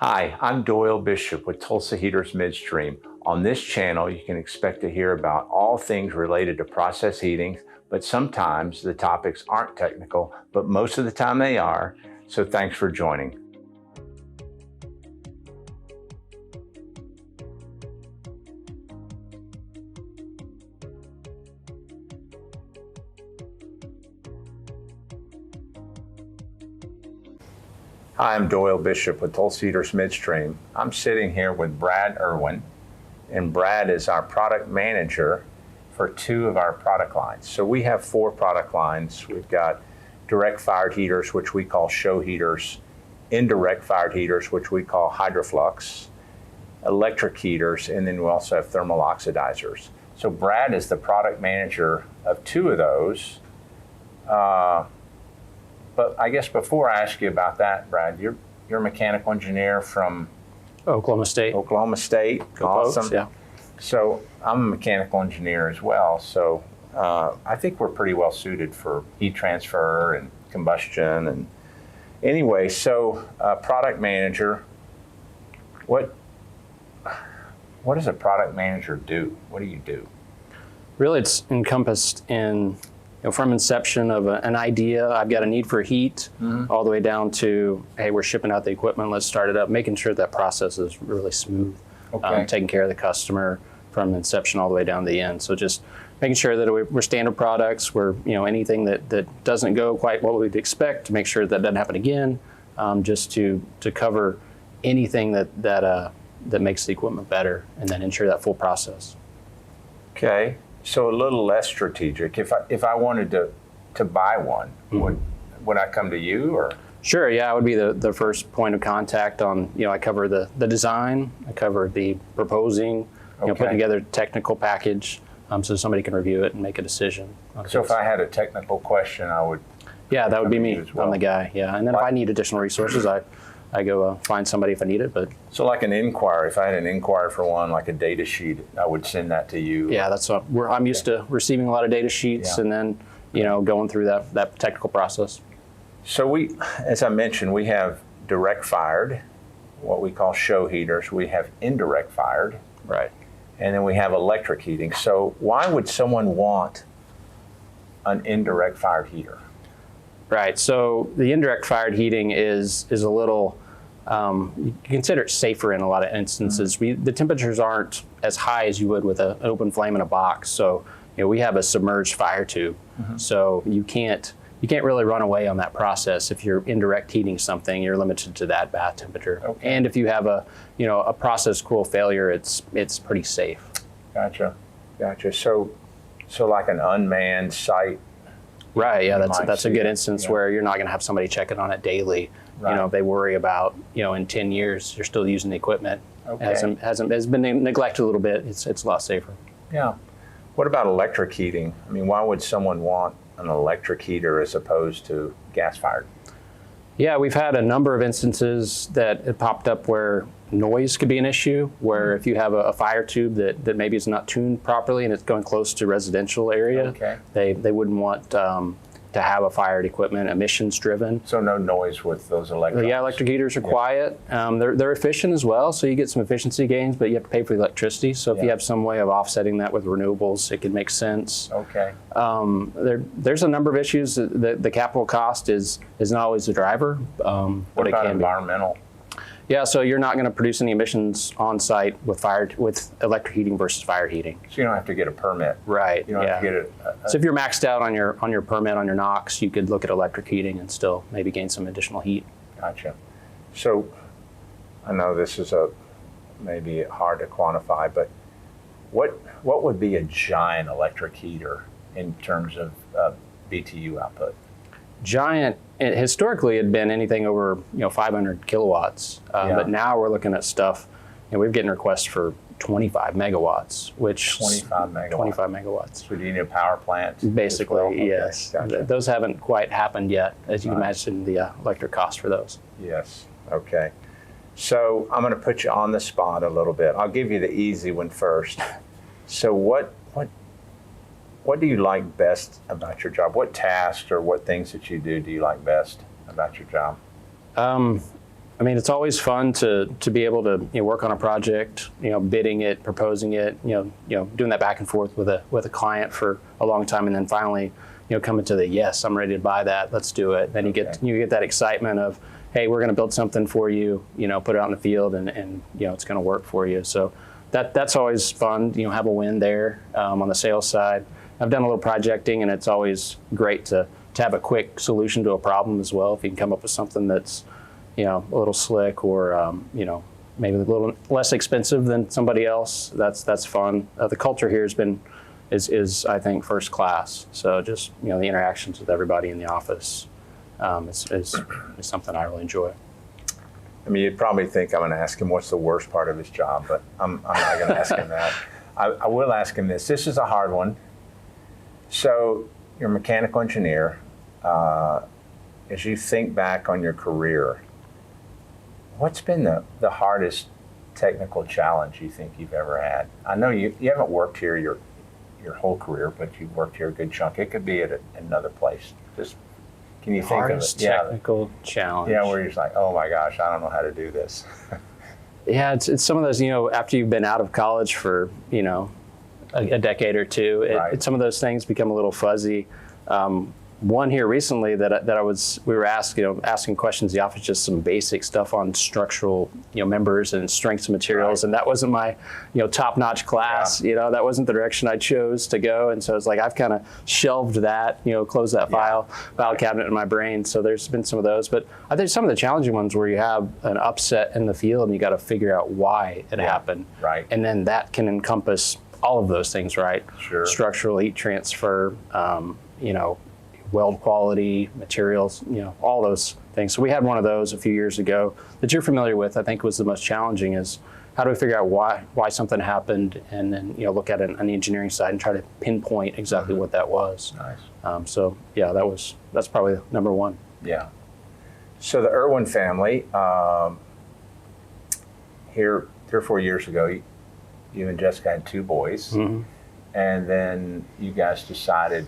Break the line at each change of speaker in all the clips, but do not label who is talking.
Hi, I'm Doyle Bishop with Tulsa Heaters Midstream. On this channel, you can expect to hear about all things related to process heating, but sometimes the topics aren't technical, but most of the time they are, so thanks for joining. Hi, I'm Doyle Bishop with Tulsa Heaters Midstream. I'm sitting here with Brad Irwin, and Brad is our product manager for two of our product lines. So we have four product lines. We've got direct fired heaters, which we call show heaters, indirect fired heaters, which we call hydroflux, electric heaters, and then we also have thermal oxidizers. So Brad is the product manager of two of those. But I guess before I ask you about that, Brad, you're a mechanical engineer from
Oklahoma State.
Oklahoma State. Awesome.
Folks, yeah.
So I'm a mechanical engineer as well. So I think we're pretty well suited for heat transfer and combustion. And anyway, so product manager, what does a product manager do? What do you do?
Really, it's encompassed in, from inception of an idea, I've got a need for heat, all the way down to, hey, we're shipping out the equipment, let's start it up, making sure that process is really smooth, taking care of the customer from inception all the way down to the end. So just making sure that we're standard products, we're, anything that doesn't go quite what we'd expect, to make sure that doesn't happen again, just to cover anything that makes the equipment better, and then ensure that full process.
Okay. So a little less strategic. If I wanted to buy one, would I come to you or?
Sure. Yeah, I would be the first point of contact on. I cover the design. I cover the proposing. Putting together a technical package, so somebody can review it and make a decision.
So if I had a technical question, I would.
Yeah, that would be me.
Well.
I'm the guy. Yeah, and then if I need additional resources, I go find somebody if I need it. But
so like an inquiry, if I had an inquiry for one, like a data sheet, I would send that to you.
Yeah, that's what I'm used to receiving a lot of data sheets, and then going through that technical process.
So as I mentioned, we have direct fired, what we call show heaters. We have indirect fired,
right,
and then we have electric heating. So why would someone want an indirect fired heater?
Right. So the indirect fired heating is a little, you consider it safer in a lot of instances. The temperatures aren't as high as you would with an open flame in a box. So we have a submerged fire tube. So you can't really run away on that process. If you're indirect heating something, you're limited to that bath temperature.
Okay.
And if you have a process cool failure, it's pretty safe.
Gotcha. So like an unmanned site.
Right, yeah, that's a good instance where you're not going to have somebody checking on it daily.
Right.
If they worry about, in 10 years, you're still using the equipment.
Okay.
Has been neglected a little bit. It's a lot safer.
Yeah. What about electric heating? I mean, why would someone want an electric heater as opposed to gas-fired?
Yeah, we've had a number of instances that it popped up where noise could be an issue, where if you have a fire tube that maybe is not tuned properly and it's going close to residential area, they wouldn't want to have a fired equipment, emissions driven.
So no noise with those electric.
Yeah, electric heaters are quiet. They're efficient as well, so you get some efficiency gains, but you have to pay for the electricity. So if you have some way of offsetting that with renewables, it can make sense.
Okay.
There's a number of issues. The capital cost is not always the driver.
What about environmental?
Yeah, so you're not going to produce any emissions on site with electric heating versus fired heating.
So you don't have to get a permit.
Right.
You don't have to get it.
So if you're maxed out on your permit on your NOx, you could look at electric heating and still maybe gain some additional heat.
Gotcha. So I know this is maybe hard to quantify, but what would be a giant electric heater in terms of BTU output?
Giant, historically, it had been anything over 500 kilowatts, but now we're looking at stuff. We're getting requests for 25 megawatts, which
25 megawatts. So do you need a power plant?
Basically,
well? Okay.
Yes.
Gotcha.
Those haven't quite happened yet, as you can imagine the electric cost for those.
Yes. Okay. So I'm going to put you on the spot a little bit. I'll give you the easy one first. So what do you like best about your job? What tasks or what things that you do you like best about your job?
I mean, it's always fun to be able to work on a project, bidding it, proposing it, doing that back and forth with a client for a long time, and then finally, coming to the yes, I'm ready to buy that, let's do it. Then you get that excitement of, hey, we're going to build something for you, put it out in the field, and it's going to work for you. So that's always fun, have a win there on the sales side. I've done a little projecting, and it's always great to have a quick solution to a problem as well. If you can come up with something that's a little slick or maybe a little less expensive than somebody else, that's fun. The culture here is I think first class. So just the interactions with everybody in the office is something I really enjoy.
I mean, you'd probably think I'm going to ask him what's the worst part of his job, but I'm not going to ask him that. I will ask him this. This is a hard one. So you're a mechanical engineer. As you think back on your career, what's been the hardest technical challenge you think you've ever had? I know you haven't worked here your whole career, but you've worked here a good chunk. It could be at another place. Just can you think of it?
Hardest technical challenge.
Yeah, where you're just like, oh my gosh, I don't know how to do this.
Yeah, it's some of those, after you've been out of college for, a decade or two,
Right.
some of those things become a little fuzzy. One here recently we were asking questions in the office, just some basic stuff on structural, members and strengths of materials.
Right.
And that wasn't my, top-notch class,
Yeah.
that wasn't the direction I chose to go. And so it's like, I've kind of shelved that, closed that file cabinet in my brain. So there's been some of those, but I think some of the challenging ones where you have an upset in the field and you got to figure out why it happened.
Right.
And then that can encompass all of those things, right?
Sure.
Structural heat transfer, weld quality, materials, all those things. So we had one of those a few years ago that you're familiar with. I think was the most challenging is how do we figure out why something happened, and then look at it on the engineering side and try to pinpoint exactly what that was.
Nice.
So yeah, that's probably number one.
Yeah. So the Irwin family, here 3 or 4 years ago, you and Jessica had 2 boys,
Mm-hmm.
and then you guys decided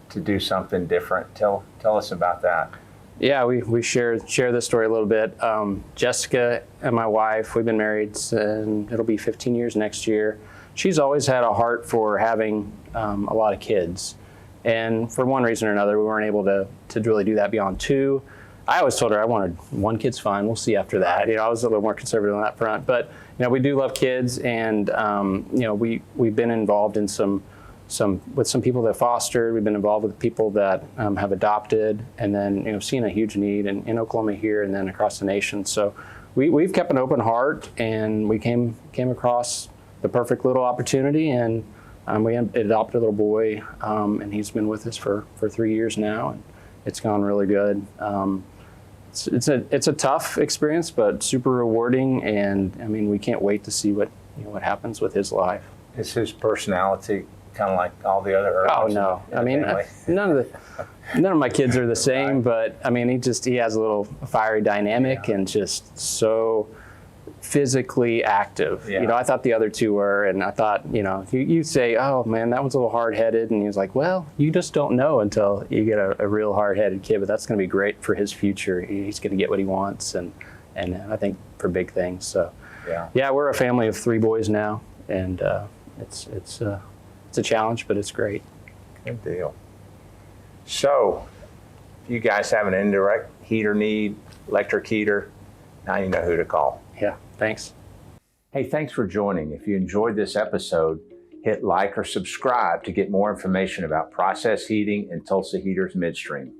to do something different. Tell us about that.
Yeah, we share this story a little bit. Jessica and my wife, we've been married, and it'll be 15 years next year. She's always had a heart for having a lot of kids. And for one reason or another, we weren't able to really do that beyond 2. I always told her I wanted 1 kid's fine. We'll see after that. I was a little more conservative on that front. But we do love kids, and we've been involved in with some people that fostered. We've been involved with people that have adopted, and then seeing a huge need in Oklahoma here and then across the nation. So we've kept an open heart, and we came across the perfect little opportunity, and we adopted a little boy, and he's been with us for 3 years now, and it's gone really good. It's a tough experience, but super rewarding, and I mean we can't wait to see what happens with his life.
Is his personality kind of like all the other Irwins?
Oh no!
in the
I mean,
family?
none of my kids are the same, but I mean, he has a little fiery dynamic and just so physically active.
Yeah.
I thought the other 2 were, and I thought, you say, oh man, that one's a little hard-headed, and he was like, well, you just don't know until you get a real hard-headed kid, but that's going to be great for his future. He's going to get what he wants, and I think for big things. So yeah, we're a family of 3 boys now, and it's a challenge, but it's great.
Good deal. So, if you guys have an indirect heater need, electric heater, now you know who to call.
Yeah, thanks.
Hey, thanks for joining. If you enjoyed this episode, hit like or subscribe to get more information about process heating and Tulsa Heaters Midstream.